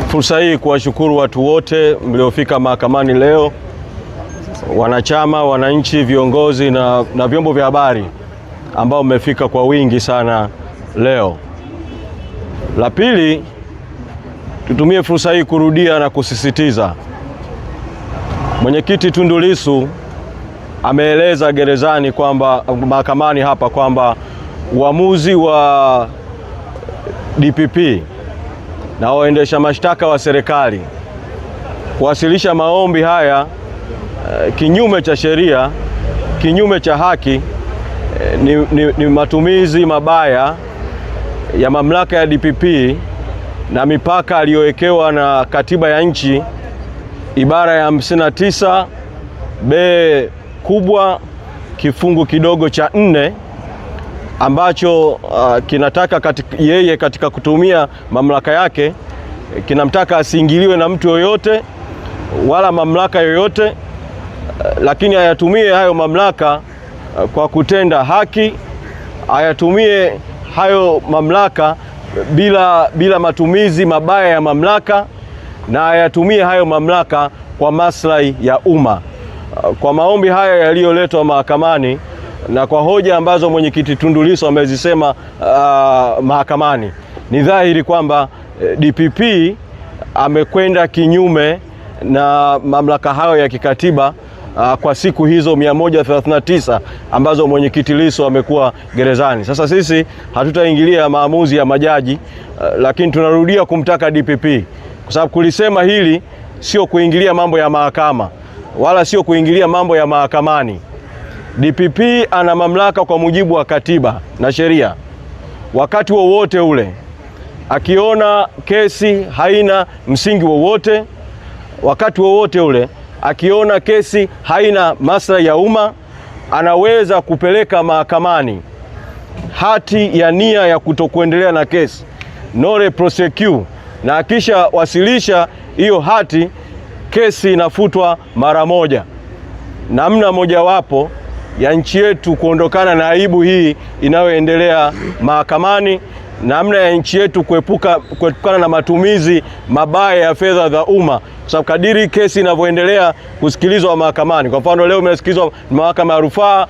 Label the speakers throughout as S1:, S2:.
S1: fursa hii kuwashukuru watu wote mliofika mahakamani leo, wanachama, wananchi, viongozi na vyombo vya habari ambao mmefika kwa wingi sana leo. La pili, tutumie fursa hii kurudia na kusisitiza, Mwenyekiti Tundu Lissu ameeleza gerezani kwamba mahakamani hapa kwamba uamuzi wa DPP na waendesha mashtaka wa serikali kuwasilisha maombi haya kinyume cha sheria, kinyume cha haki, ni matumizi mabaya ya mamlaka ya DPP na mipaka aliyowekewa na katiba ya nchi, ibara ya 59 B kubwa kifungu kidogo cha 4 ambacho kinataka yeye katika kutumia mamlaka yake kinamtaka asiingiliwe na mtu yoyote wala mamlaka yoyote, lakini ayatumie hayo mamlaka kwa kutenda haki, ayatumie hayo mamlaka bila matumizi mabaya ya mamlaka, na ayatumie hayo mamlaka kwa maslahi ya umma. Kwa maombi haya yaliyoletwa mahakamani na kwa hoja ambazo Mwenyekiti Tundu Lissu amezisema mahakamani, ni dhahiri kwamba DPP amekwenda kinyume na mamlaka hayo ya kikatiba kwa siku hizo 139 ambazo Mwenyekiti Lissu amekuwa gerezani. Sasa sisi hatutaingilia maamuzi ya majaji, lakini tunarudia kumtaka DPP, kwa sababu kulisema hili sio kuingilia mambo ya mahakama wala sio kuingilia mambo ya mahakamani. DPP ana mamlaka kwa mujibu wa katiba na sheria. Wakati wowote ule akiona kesi haina msingi wowote, wakati wowote ule akiona kesi haina maslahi ya umma, anaweza kupeleka mahakamani hati ya nia ya kutokuendelea na kesi, no prosecute, na akisha wasilisha hiyo hati, kesi inafutwa mara moja. Namna mojawapo ya nchi yetu kuondokana na aibu hii inayoendelea mahakamani, namna ya nchi yetu kuepukana na matumizi mabaya ya fedha za umma, kwa sababu kadiri kesi inavyoendelea kusikilizwa mahakamani. Kwa mfano leo imesikilizwa mahakama ya rufaa,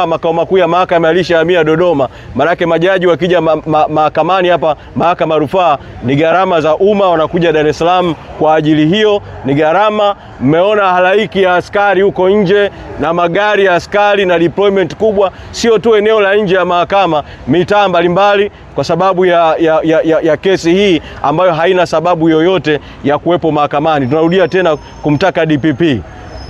S1: makao makuu ya mahakama yalishahamia Dodoma. Maana yake majaji wakija mahakamani hapa mahakama ya rufaa ni gharama za umma, wanakuja Dar es Salaam kwa ajili hiyo, ni gharama. Mmeona halaiki ya askari huko nje na magari ya askari na deployment kubwa, sio tu eneo la nje ya mahakama, mitaa mbalimbali, kwa sababu ya kesi hii ambayo haina sababu yoyote ya kuwepo mahakamani. Tunarudia tena kumtaka DPP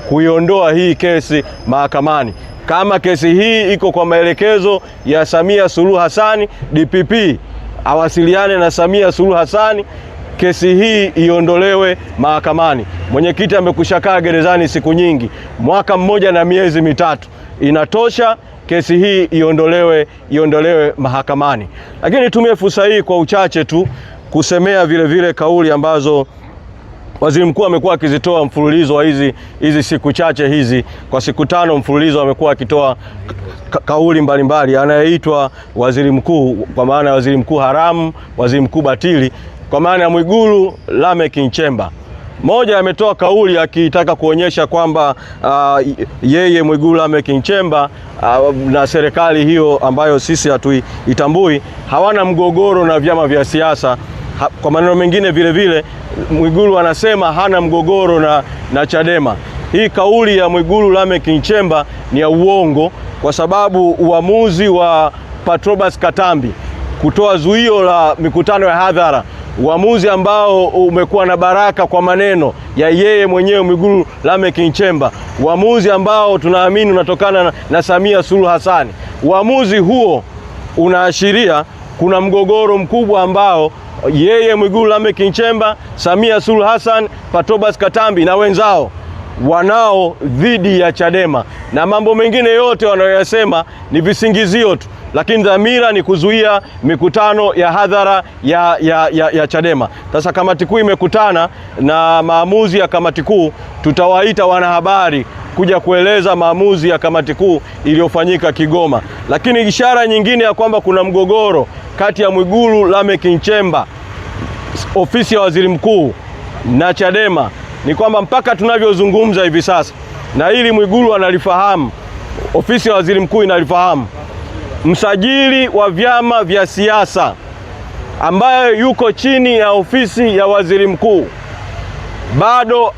S1: kuiondoa hii kesi mahakamani. Kama kesi hii iko kwa maelekezo ya Samia Suluhu Hassan, DPP awasiliane na Samia Suluhu Hassan, kesi hii iondolewe mahakamani. Mwenyekiti amekushakaa gerezani siku nyingi, 1 mwaka na miezi 3, inatosha. Kesi hii iondolewe mahakamani. Lakini nitumie fursa hii kwa uchache tu kusemea vile kauli ambazo Waziri Mkuu amekuwa akizitoa mfululizo wa hizi siku chache hizi. Kwa siku 5 mfululizo amekuwa akitoa kauli mbalimbali, anayeitwa waziri mkuu kwa maana ya waziri mkuu haramu, waziri mkuu batili, kwa maana ya Mwigulu Lameck Nchemba. Moja, ametoa kauli akitaka kuonyesha kwamba yeye Mwigulu Lameck Nchemba na serikali hiyo ambayo sisi hatuitambui hawana mgogoro na vyama vya siasa. Kwa maneno mengine vile Mwigulu anasema hana mgogoro na Chadema. Hii kauli ya Mwigulu Lameck Nchemba ni ya uongo, kwa sababu uamuzi wa Patrobas Katambi kutoa zuio la mikutano ya hadhara, uamuzi ambao umekuwa na baraka kwa maneno ya yeye mwenyewe Mwigulu Lameck Nchemba, uamuzi ambao tunaamini unatokana na Samia Suluhu Hassan. Uamuzi huo unaashiria kuna mgogoro mkubwa ambao yeye Mwigulu Lameck Nchemba, Samia Suluhu Hassan, Patrobas Katambi na wenzao wanao dhidi ya Chadema, na mambo mengine yote wanayoyasema ni visingizio tu, lakini dhamira ni kuzuia mikutano ya hadhara ya Chadema. Sasa kamati kuu imekutana na maamuzi ya kamati kuu, tutawaita wanahabari kuja kueleza maamuzi ya kamati kuu iliyofanyika Kigoma. Lakini ishara nyingine ya kwamba kuna mgogoro kati ya Mwigulu Lameck Nchemba ofisi ya waziri mkuu na Chadema ni kwamba mpaka tunavyozungumza hivi sasa, na hili Mwigulu analifahamu, ofisi ya waziri mkuu inalifahamu, msajili wa vyama vya siasa ambaye yuko chini ya ofisi ya waziri mkuu bado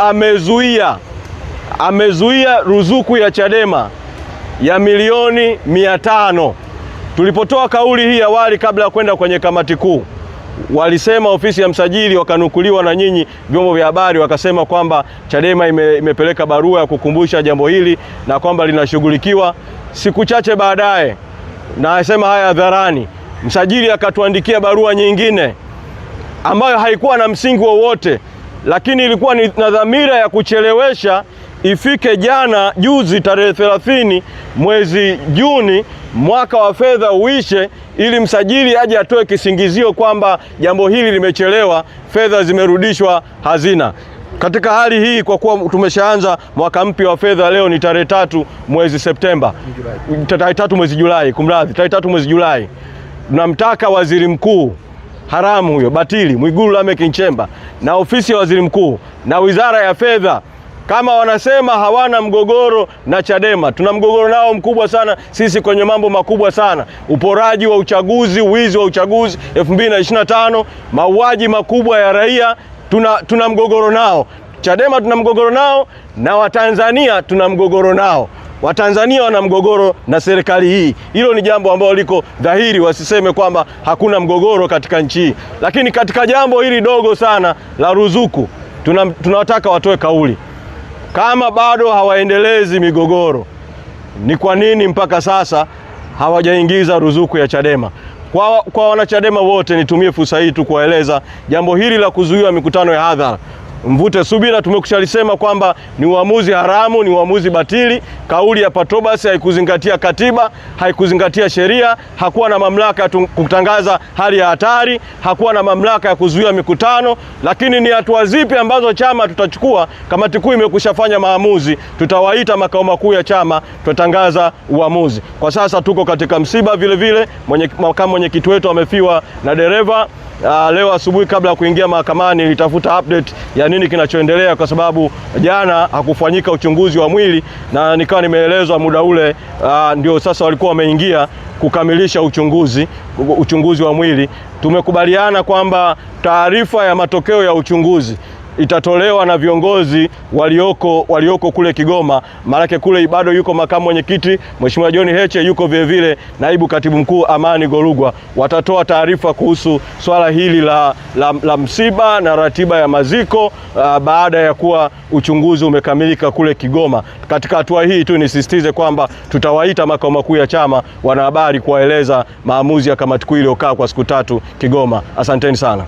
S1: amezuia ruzuku ya Chadema ya milioni 500. Tulipotoa kauli hii awali kabla ya kwenda kwenye kamati kuu, walisema ofisi ya msajili, wakanukuliwa na nyinyi vyombo vya habari, wakasema kwamba Chadema imepeleka barua ya kukumbusha jambo hili na kwamba linashughulikiwa. Siku chache baadaye, na asema haya hadharani, msajili akatuandikia barua nyingine ambayo haikuwa na msingi wowote, lakini ilikuwa ni na dhamira ya kuchelewesha ifike juzi tarehe 30 mwezi Juni mwaka wa fedha uishe, ili msajili aje atoe kisingizio kwamba jambo hili limechelewa, fedha zimerudishwa hazina. Katika hali hii, kwa kuwa tumeshaanza mwaka mpya wa fedha, leo ni tarehe 3 mwezi Septemba, tarehe 3 mwezi Julai, tarehe 3 mwezi Julai, tunamtaka waziri mkuu haramu huyo batili Mwigulu Lameck Nchemba na ofisi ya waziri mkuu na wizara ya fedha, kama wanasema hawana mgogoro na Chadema, tuna mgogoro nao mkubwa sana sisi kwenye mambo makubwa sana: uporaji wa uchaguzi, uwizi wa uchaguzi 2025, mauaji makubwa ya raia, tuna mgogoro nao. Chadema tuna mgogoro nao, na Watanzania tuna mgogoro nao. Watanzania wana mgogoro na serikali hii. Hilo ni jambo ambalo liko dhahiri, wasiseme kwamba hakuna mgogoro katika nchi hii. Lakini katika jambo hili dogo sana la ruzuku, tunawataka watoe kauli. Kama bado hawaendelezi migogoro, ni kwa nini mpaka sasa hawajaingiza ruzuku ya Chadema? Kwa wanachadema wote, nitumie fursa hii tu kuwaeleza jambo hili la kuzuiwa mikutano ya hadhara. Mvute subira, tumekushalisema kwamba ni uamuzi haramu, ni uamuzi batili. Kauli ya Patrobas haikuzingatia katiba, haikuzingatia sheria, hakuwa na mamlaka ya kutangaza hali ya hatari, hakuwa na mamlaka ya kuzuia mikutano. Lakini ni hatua zipi ambazo chama tutachukua? Kamati kuu imekushafanya maamuzi, tutawaita makao makuu ya chama, tutatangaza uamuzi. Kwa sasa tuko katika msiba vile, makamu mwenyekiti wetu amefiwa na dereva. Leo asubuhi kabla ya kuingia mahakamani nilitafuta update ya nini kinachoendelea, kwa sababu jana hakufanyika uchunguzi wa mwili, na nikawa nimeelezwa muda ule ndio sasa walikuwa wameingia kukamilisha uchunguzi wa mwili. Tumekubaliana kwamba taarifa ya matokeo ya uchunguzi itatolewa na viongozi walioko kule Kigoma. Maana kule bado yuko makamu mwenyekiti Mheshimiwa John Heche, yuko vile naibu katibu mkuu Amani Golugwa. Watatoa taarifa kuhusu swala hili la msiba na ratiba ya maziko baada ya kuwa uchunguzi umekamilika kule Kigoma. Katika hatua hii tu nisisitize kwamba tutawaita makao makuu ya chama wanahabari kuwaeleza maamuzi ya kamati kuu iliyokaa kwa siku 3 Kigoma. Asanteni sana.